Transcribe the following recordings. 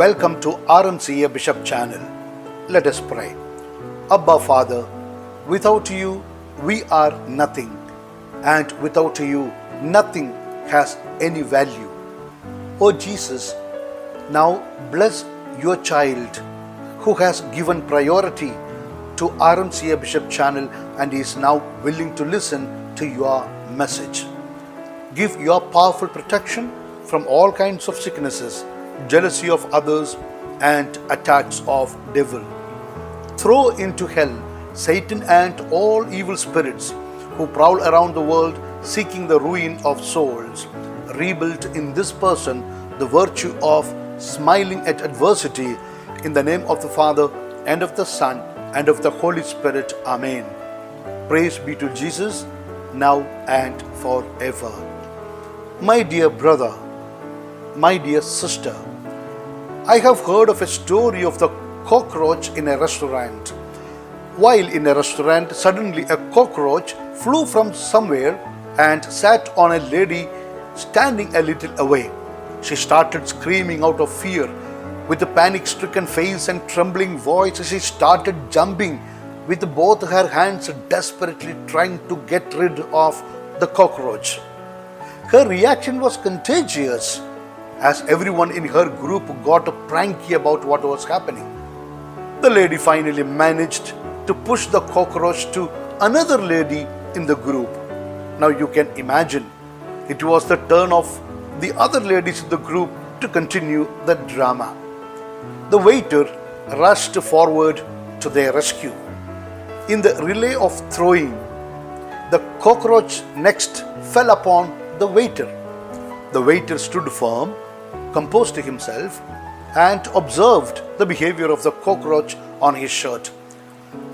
Welcome to RMCA Bishop channel. Let us pray. Abba Father, without you we are nothing, and without you nothing has any value. Oh Jesus, now bless your child who has given priority to RMCA Bishop channel and is now willing to listen to your message. Give your powerful protection from all kinds of sicknesses, jealousy of others, and attacks of devil. Throw into hell Satan and all evil spirits who prowl around the world seeking the ruin of souls. Rebuild in this person the virtue of smiling at adversity, in the name of the Father, and of the Son, and of the Holy Spirit. Amen. Praise be to Jesus, now and forever. My dear brother, my dear sister, I have heard of a story of the cockroach in a restaurant. While in a restaurant, suddenly a cockroach flew from somewhere and sat on a lady standing a little away. She started screaming out of fear. With a panic-stricken face and trembling voice, she started jumping with both her hands, desperately trying to get rid of the cockroach. Her reaction was contagious, as everyone in her group got pranky about what was happening. The lady finally managed to push the cockroach to another lady in the group. Now you can imagine, it was the turn of the other ladies in the group to continue the drama. The waiter rushed forward to their rescue. In the relay of throwing, the cockroach next fell upon the waiter. The waiter stood firm, composed himself, and observed the behavior of the cockroach on his shirt.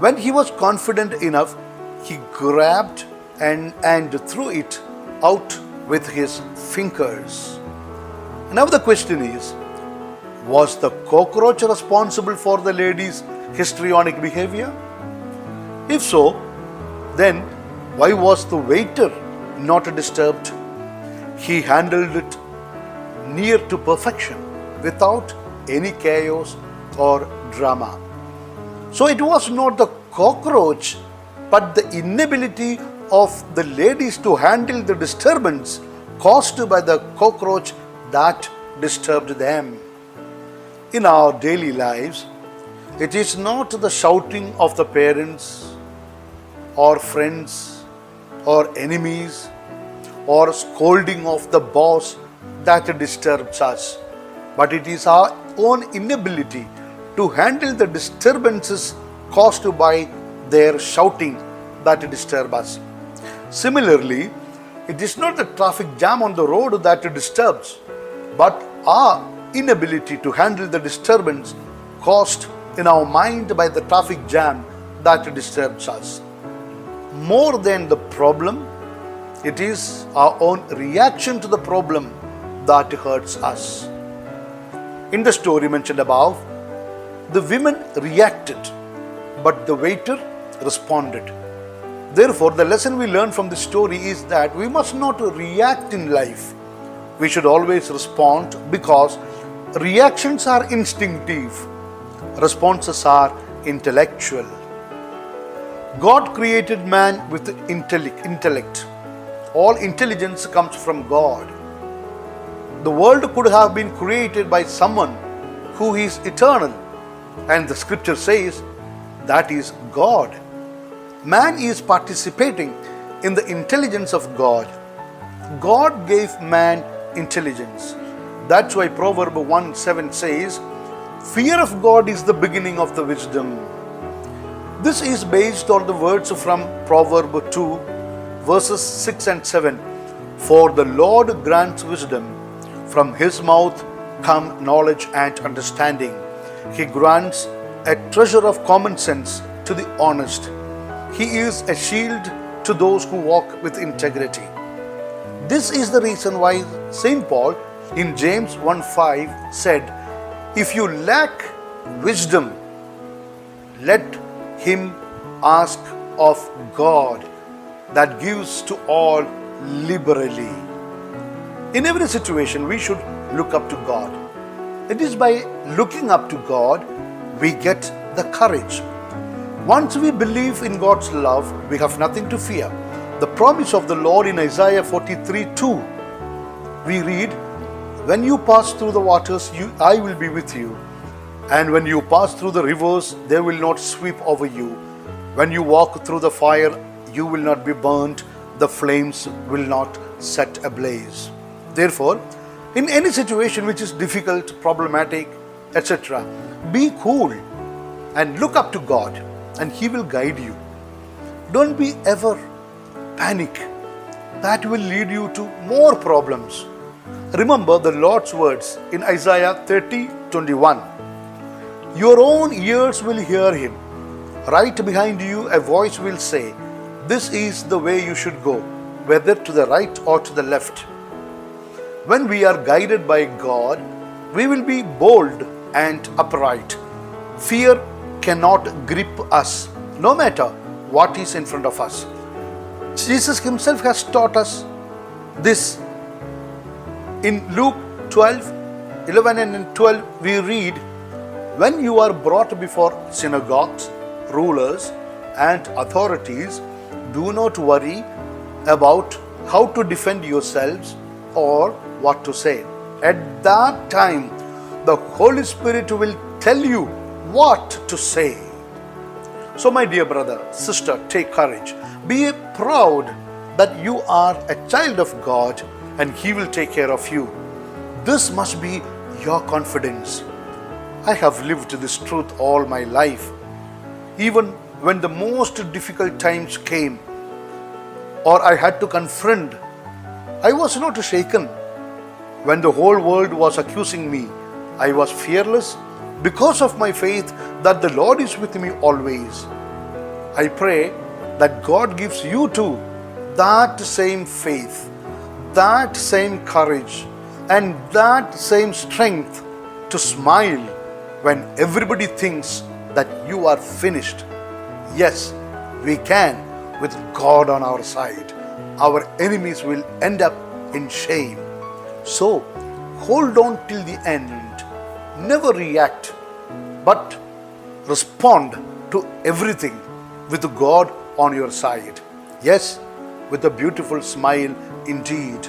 When he was confident enough, he grabbed and threw it out with his fingers. Now the question is, was the cockroach responsible for the lady's histrionic behavior? If so, then why was the waiter not disturbed? He handled it near to perfection without any chaos or drama. So it was not the cockroach, but the inability of the ladies to handle the disturbance caused by the cockroach that disturbed them. In our daily lives, it is not the shouting of the parents or friends or enemies or scolding of the boss that disturbs us, but it is our own inability to handle the disturbances caused by their shouting that disturb us. Similarly, it is not the traffic jam on the road that disturbs, but our inability to handle the disturbance caused in our mind by the traffic jam that disturbs us. More than the problem, it is our own reaction to the problem that hurts us. In the story mentioned above, the women reacted, but the waiter responded. Therefore, the lesson we learn from this story is that we must not react in life. We should always respond, because reactions are instinctive, responses are intellectual. God created man with intellect. All intelligence comes from God. The world could have been created by someone who is eternal, and the scripture says that is God. Man is participating in the intelligence of God. God gave man intelligence. That's why Proverb 1:7 says, "Fear of God is the beginning of the wisdom." This is based on the words from Proverb 2, verses 6 and 7. "For the Lord grants wisdom, from his mouth come knowledge and understanding. He grants a treasure of common sense to the honest. He is a shield to those who walk with integrity." This is the reason why St. Paul in James 1:5 said, "If you lack wisdom, let him ask of God, that gives to all liberally." In every situation, we should look up to God. It is by looking up to God we get the courage. Once we believe in God's love, we have nothing to fear. The promise of the Lord in Isaiah 43:2, we read, "When you pass through the waters, I will be with you. And when you pass through the rivers, they will not sweep over you. When you walk through the fire, you will not be burnt. The flames will not set ablaze." Therefore, in any situation which is difficult, problematic, etc., be cool and look up to God, and He will guide you. Don't be ever panic. That will lead you to more problems. Remember the Lord's words in Isaiah 30:21. Your own ears will hear Him. Right behind you a voice will say, "This is the way you should go, whether to the right or to the left." When we are guided by God, we will be bold and upright. Fear cannot grip us, no matter what is in front of us. Jesus Himself has taught us this. In Luke 12:11 and 12, we read, "When you are brought before synagogues, rulers, and authorities, do not worry about how to defend yourselves or what to say. At that time, the Holy Spirit will tell you what to say." So, my dear brother, sister, take courage. Be proud that you are a child of God and He will take care of you. This must be your confidence. I have lived this truth all my life. Even when the most difficult times came or I had to confront, I was not shaken. When the whole world was accusing me, I was fearless because of my faith that the Lord is with me always. I pray that God gives you too that same faith, that same courage, and that same strength to smile when everybody thinks that you are finished. Yes, we can with God on our side. Our enemies will end up in shame. So, hold on till the end. Never react, but respond to everything with God on your side. Yes, with a beautiful smile indeed.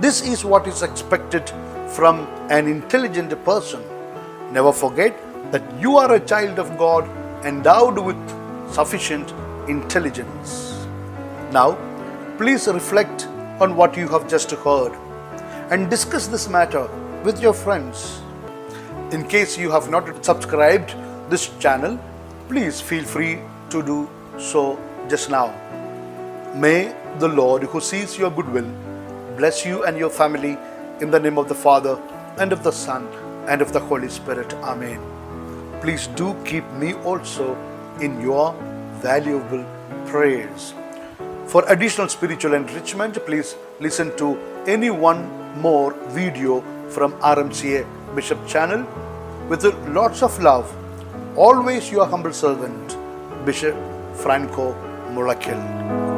This is what is expected from an intelligent person. Never forget that you are a child of God endowed with sufficient intelligence. Now, please reflect on what you have just heard and discuss this matter with your friends. In case you have not subscribed this channel, please feel free to do so just now. May the Lord, who sees your goodwill, bless you and your family in the name of the Father and of the Son and of the Holy Spirit. Amen. Please do keep me also in your valuable prayers. For additional spiritual enrichment, please listen to any one more video from RMCA Bishop channel. With lots of love, always your humble servant, Bishop Franco Mullakkil.